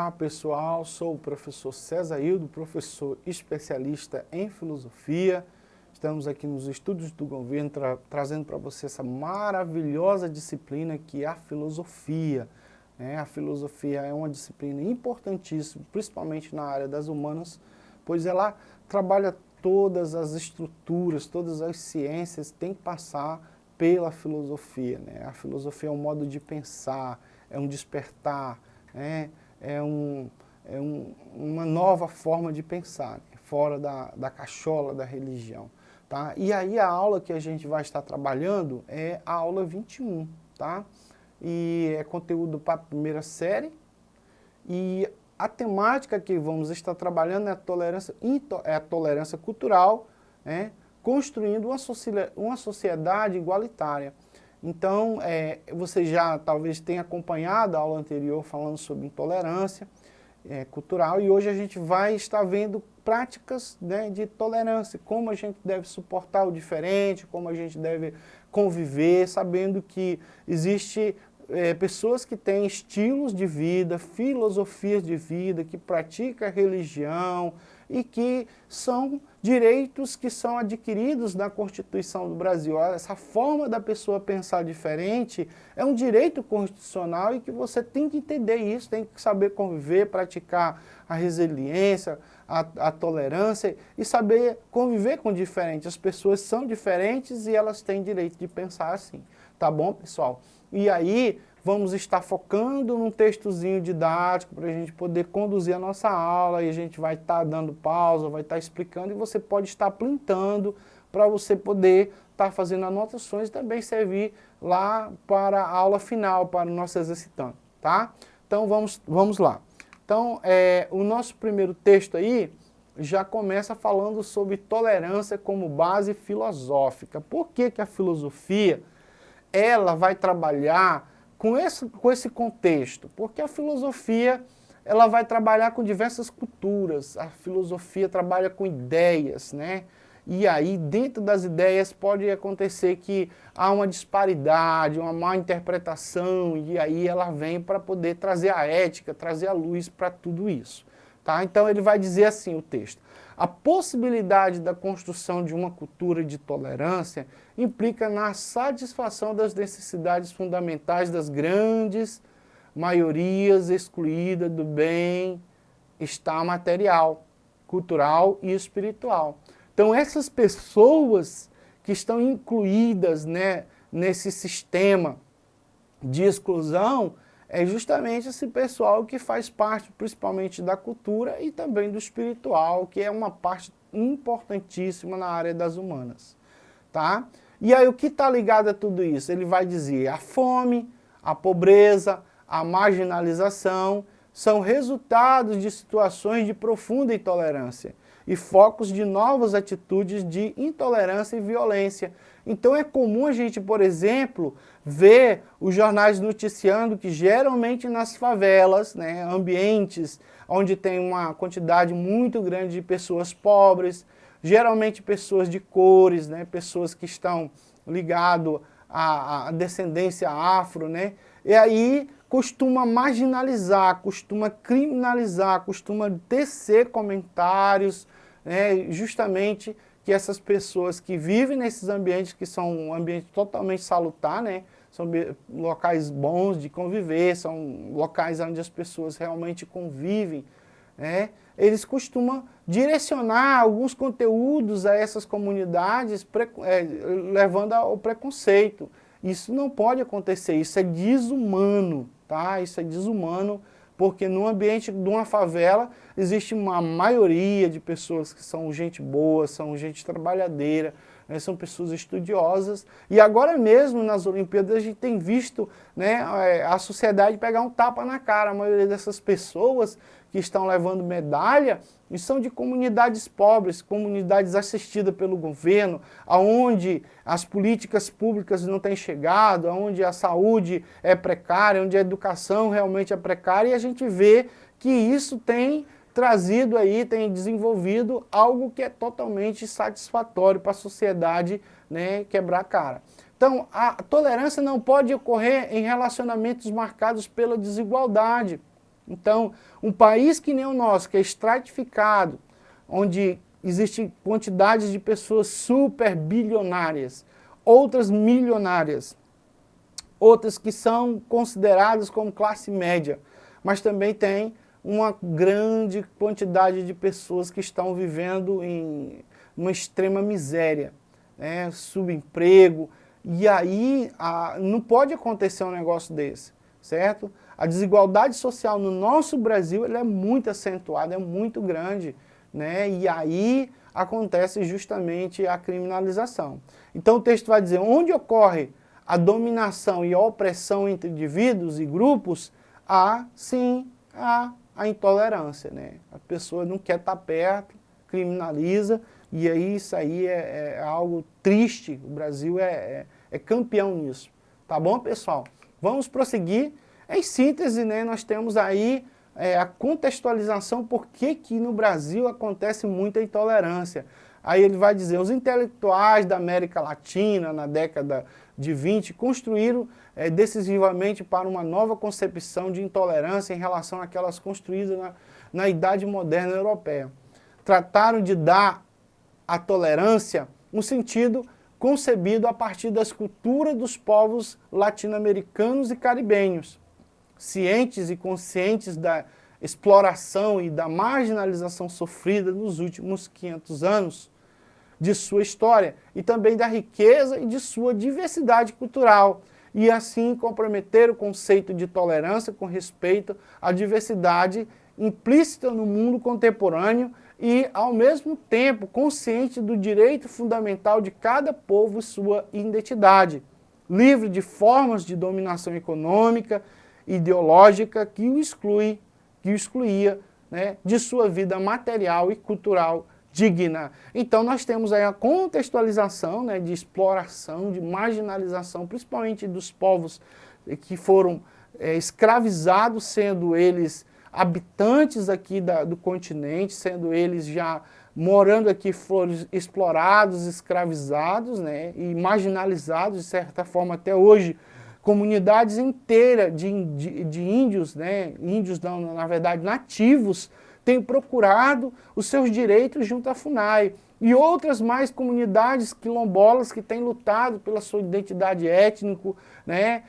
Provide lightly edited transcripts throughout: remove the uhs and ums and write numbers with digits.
Olá pessoal, sou o professor César Hildo, professor especialista em filosofia. Estamos aqui nos estudos do governo trazendo para você essa maravilhosa disciplina que é a filosofia. A filosofia é uma disciplina importantíssima, principalmente na área das humanas, pois ela trabalha todas as estruturas, todas as ciências têm que passar pela filosofia. A filosofia é um modo de pensar, é um despertar, uma nova forma de pensar, fora da cachola da religião. Tá? E aí a aula que a gente vai estar trabalhando é a aula 21, tá? E é conteúdo para a primeira série, e a temática que vamos estar trabalhando é a tolerância cultural, construindo uma sociedade igualitária. Então, você já talvez tenha acompanhado a aula anterior falando sobre intolerância cultural, e hoje a gente vai estar vendo práticas de tolerância, como a gente deve suportar o diferente, como a gente deve conviver, sabendo que existe pessoas que têm estilos de vida, filosofias de vida, que praticam a religião e que são direitos que são adquiridos na Constituição do Brasil. Essa forma da pessoa pensar diferente é um direito constitucional e que você tem que entender isso, tem que saber conviver, praticar a resiliência, a tolerância e saber conviver com o diferente. As pessoas são diferentes e elas têm direito de pensar assim. Tá bom, pessoal? E aí, vamos estar focando num textozinho didático para a gente poder conduzir a nossa aula, e a gente vai estar dando pausa, vai estar explicando, e você pode estar printando para você poder estar fazendo anotações e também servir lá para a aula final, para o nosso exercitando, tá? Então vamos lá. Então, o nosso primeiro texto aí já começa falando sobre tolerância como base filosófica. Por que que a filosofia ela vai trabalhar com esse contexto? Porque a filosofia ela vai trabalhar com diversas culturas, a filosofia trabalha com ideias, E aí, dentro das ideias, pode acontecer que há uma disparidade, uma má interpretação, e aí ela vem para poder trazer a ética, trazer a luz para tudo isso. Tá? Então ele vai dizer assim, o texto: a possibilidade da construção de uma cultura de tolerância implica na satisfação das necessidades fundamentais das grandes maiorias excluídas do bem-estar material, cultural e espiritual. Então essas pessoas que estão incluídas nesse sistema de exclusão é justamente esse pessoal que faz parte principalmente da cultura e também do espiritual, que é uma parte importantíssima na área das humanas. Tá? E aí o que está ligado a tudo isso? Ele vai dizer a fome, a pobreza, a marginalização são resultados de situações de profunda intolerância e focos de novas atitudes de intolerância e violência. Então é comum a gente, por exemplo, ver os jornais noticiando que geralmente nas favelas, ambientes onde tem uma quantidade muito grande de pessoas pobres, geralmente pessoas de cores, pessoas que estão ligadas à descendência afro, e aí costuma marginalizar, costuma criminalizar, costuma tecer comentários, justamente que essas pessoas que vivem nesses ambientes, que são um ambiente totalmente salutar, são locais bons de conviver, são locais onde as pessoas realmente convivem, eles costumam direcionar alguns conteúdos a essas comunidades, levando ao preconceito. Isso não pode acontecer, isso é desumano, tá? Isso é desumano, porque no ambiente de uma favela existe uma maioria de pessoas que são gente boa, são gente trabalhadeira, são pessoas estudiosas. E agora mesmo nas Olimpíadas a gente tem visto a sociedade pegar um tapa na cara. A maioria dessas pessoas que estão levando medalha e são de comunidades pobres, comunidades assistidas pelo governo, onde as políticas públicas não têm chegado, onde a saúde é precária, onde a educação realmente é precária, e a gente vê que isso tem trazido aí, tem desenvolvido algo que é totalmente satisfatório para a sociedade quebrar a cara. Então, a tolerância não pode ocorrer em relacionamentos marcados pela desigualdade. Então, um país que nem o nosso, que é estratificado, onde existe quantidades de pessoas super bilionárias, outras milionárias, outras que são consideradas como classe média, mas também tem uma grande quantidade de pessoas que estão vivendo em uma extrema miséria, né, subemprego, e aí não pode acontecer um negócio desse, certo? A desigualdade social no nosso Brasil ela é muito acentuada, é muito grande, né? E aí acontece justamente a criminalização. Então o texto vai dizer, onde ocorre a dominação e a opressão entre indivíduos e grupos, há sim a intolerância, né? A pessoa não quer estar perto, criminaliza, e aí isso aí é algo triste. O Brasil é campeão nisso. Tá bom, pessoal? Vamos prosseguir. Em síntese, né, nós temos aí a contextualização por que no Brasil acontece muita intolerância. Aí ele vai dizer, os intelectuais da América Latina, na década de 20, construíram decisivamente para uma nova concepção de intolerância em relação àquelas construídas na Idade Moderna Europeia. Trataram de dar à tolerância um sentido concebido a partir das culturas dos povos latino-americanos e caribenhos, cientes e conscientes da exploração e da marginalização sofrida nos últimos 500 anos de sua história e também da riqueza e de sua diversidade cultural, e assim comprometer o conceito de tolerância com respeito à diversidade implícita no mundo contemporâneo e, ao mesmo tempo, consciente do direito fundamental de cada povo e sua identidade, livre de formas de dominação econômica, ideológica que o excluía, né, de sua vida material e cultural digna. Então nós temos aí a contextualização, né, de exploração, de marginalização, principalmente dos povos que foram escravizados, sendo eles habitantes aqui do continente, sendo eles já morando aqui, foram explorados, escravizados, né, e marginalizados, de certa forma até hoje, comunidades inteiras de índios, né, índios não, na verdade nativos, têm procurado os seus direitos junto à FUNAI. E outras mais comunidades quilombolas que têm lutado pela sua identidade étnica, né?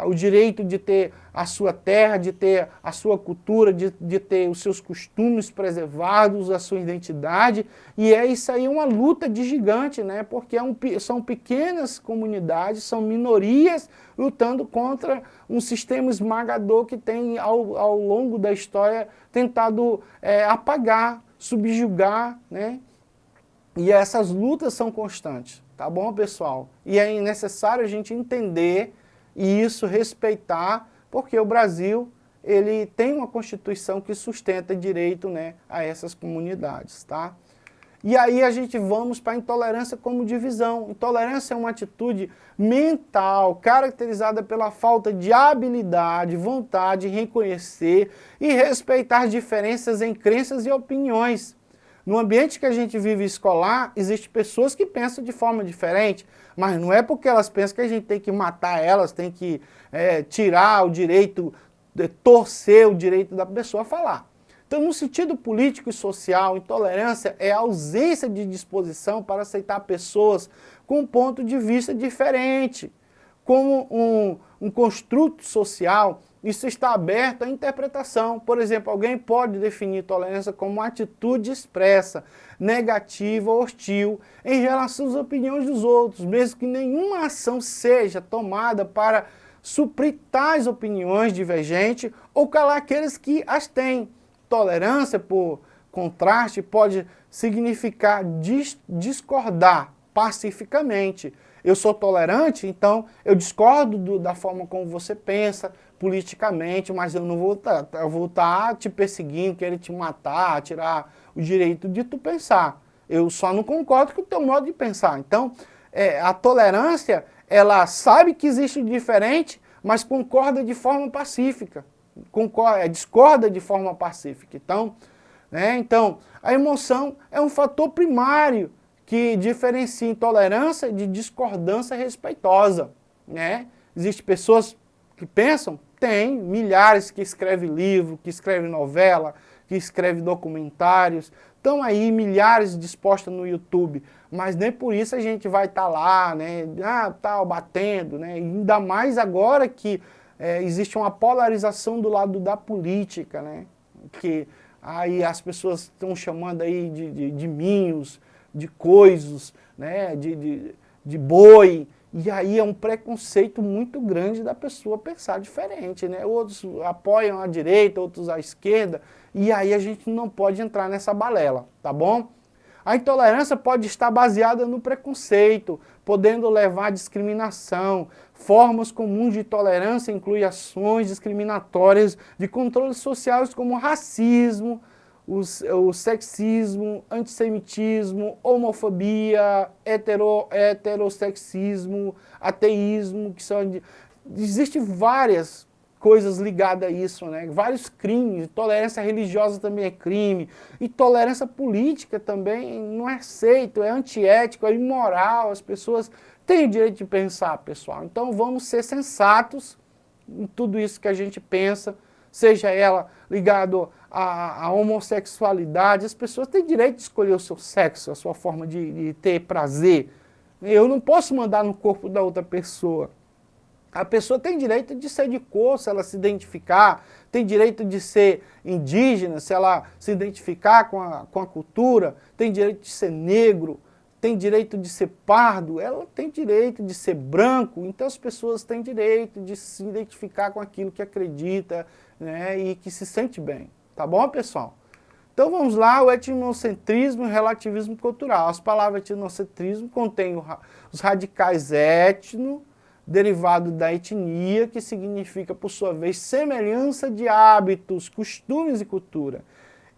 O direito de ter a sua terra, de ter a sua cultura, de ter os seus costumes preservados, a sua identidade. E isso aí é uma luta de gigante, né? Porque são pequenas comunidades, são minorias lutando contra um sistema esmagador que tem, ao longo da história, tentado apagar, subjugar, né? E essas lutas são constantes, tá bom, pessoal? E é necessário a gente entender e isso respeitar, porque o Brasil, ele tem uma Constituição que sustenta direito, né, a essas comunidades, tá? E aí a gente vamos para a intolerância como divisão. Intolerância é uma atitude mental caracterizada pela falta de habilidade, vontade de reconhecer e respeitar diferenças em crenças e opiniões. No ambiente que a gente vive escolar, existem pessoas que pensam de forma diferente, mas não é porque elas pensam que a gente tem que matar elas, tem que tirar o direito, torcer o direito da pessoa a falar. Então, no sentido político e social, intolerância é a ausência de disposição para aceitar pessoas com um ponto de vista diferente. Como um construto social, isso está aberto à interpretação. Por exemplo, alguém pode definir tolerância como uma atitude expressa, negativa ou hostil em relação às opiniões dos outros, mesmo que nenhuma ação seja tomada para suprir tais opiniões divergentes ou calar aqueles que as têm. Tolerância, por contraste, pode significar discordar pacificamente. Eu sou tolerante, então eu discordo da forma como você pensa politicamente, mas eu não vou estar te perseguindo, querer te matar, tirar o direito de tu pensar. Eu só não concordo com o teu modo de pensar. Então, a tolerância, ela sabe que existe diferente, mas concorda de forma pacífica. Discorda de forma pacífica. Então, a emoção é um fator primário que diferencia intolerância de discordância respeitosa, né? Existem pessoas que pensam Tem milhares que escrevem livro, que escrevem novela, que escrevem documentários. Estão aí milhares dispostas no YouTube, mas nem por isso a gente vai estar lá, né, batendo, né, ainda mais agora que existe uma polarização do lado da política, né, que aí as pessoas estão chamando aí de minhos, de coisos, né, de boi, e aí é um preconceito muito grande da pessoa pensar diferente, né? Outros apoiam a direita, outros a esquerda, e aí a gente não pode entrar nessa balela, tá bom? A intolerância pode estar baseada no preconceito, podendo levar à discriminação. Formas comuns de intolerância incluem ações discriminatórias de controles sociais como racismo, o sexismo, antissemitismo, homofobia, heterossexismo, ateísmo, que são... Existem várias coisas ligadas a isso, né? Vários crimes, intolerância religiosa também é crime, intolerância política também não é aceito, é antiético, é imoral, as pessoas têm o direito de pensar, pessoal. Então vamos ser sensatos em tudo isso que a gente pensa, seja ela ligado à homossexualidade, as pessoas têm direito de escolher o seu sexo, a sua forma de ter prazer. Eu não posso mandar no corpo da outra pessoa. A pessoa tem direito de ser de cor, se ela se identificar, tem direito de ser indígena, se ela se identificar com a cultura, tem direito de ser negro, tem direito de ser pardo, ela tem direito de ser branco, então as pessoas têm direito de se identificar com aquilo que acredita, né, e que se sente bem. Tá bom, pessoal? Então vamos lá, o etnocentrismo e o relativismo cultural. As palavras etnocentrismo contêm os radicais etno, derivado da etnia, que significa, por sua vez, semelhança de hábitos, costumes e cultura.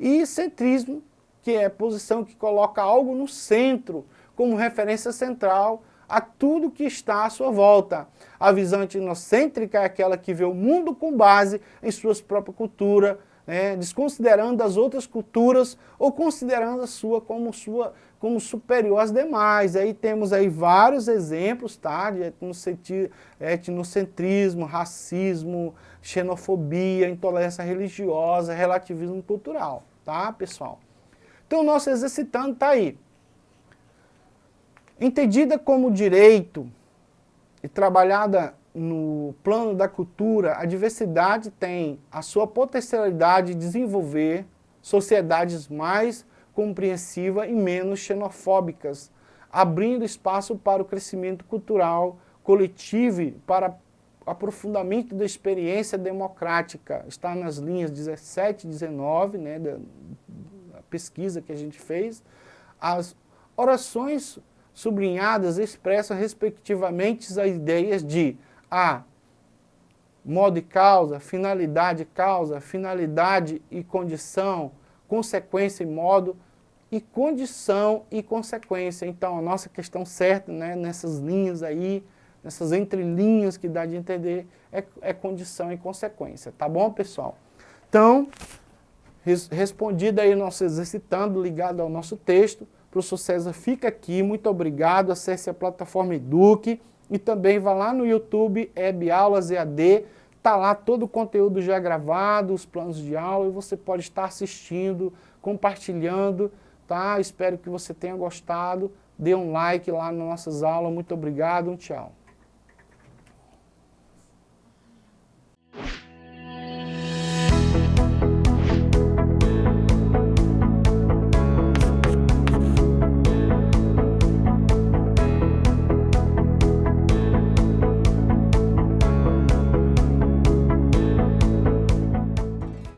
E centrismo, que é a posição que coloca algo no centro, como referência central a tudo que está à sua volta. A visão etnocêntrica é aquela que vê o mundo com base em suas próprias culturas, né, desconsiderando as outras culturas ou considerando a sua como superior às demais. Aí temos aí vários exemplos, tá, de etnocentrismo, racismo, xenofobia, intolerância religiosa, relativismo cultural, tá, pessoal? Então o nosso exercitando está aí. Entendida como direito e trabalhada no plano da cultura, a diversidade tem a sua potencialidade de desenvolver sociedades mais compreensivas e menos xenofóbicas, abrindo espaço para o crescimento cultural coletivo e para aprofundamento da experiência democrática. Está nas linhas 17 e 19, né, da pesquisa que a gente fez. As orações sublinhadas expressam respectivamente as ideias de modo e causa, finalidade e condição, consequência e modo, e condição e consequência. Então a nossa questão certa, né, nessas linhas aí, nessas entrelinhas que dá de entender, é condição e consequência. Tá bom, pessoal? Então, respondido aí o nosso exercitando, ligado ao nosso texto, professor César fica aqui, muito obrigado, acesse a plataforma Eduque e também vá lá no YouTube, EB Aulas EAD, está lá todo o conteúdo já gravado, os planos de aula, e você pode estar assistindo, compartilhando, tá? Espero que você tenha gostado, dê um like lá nas nossas aulas, muito obrigado, tchau.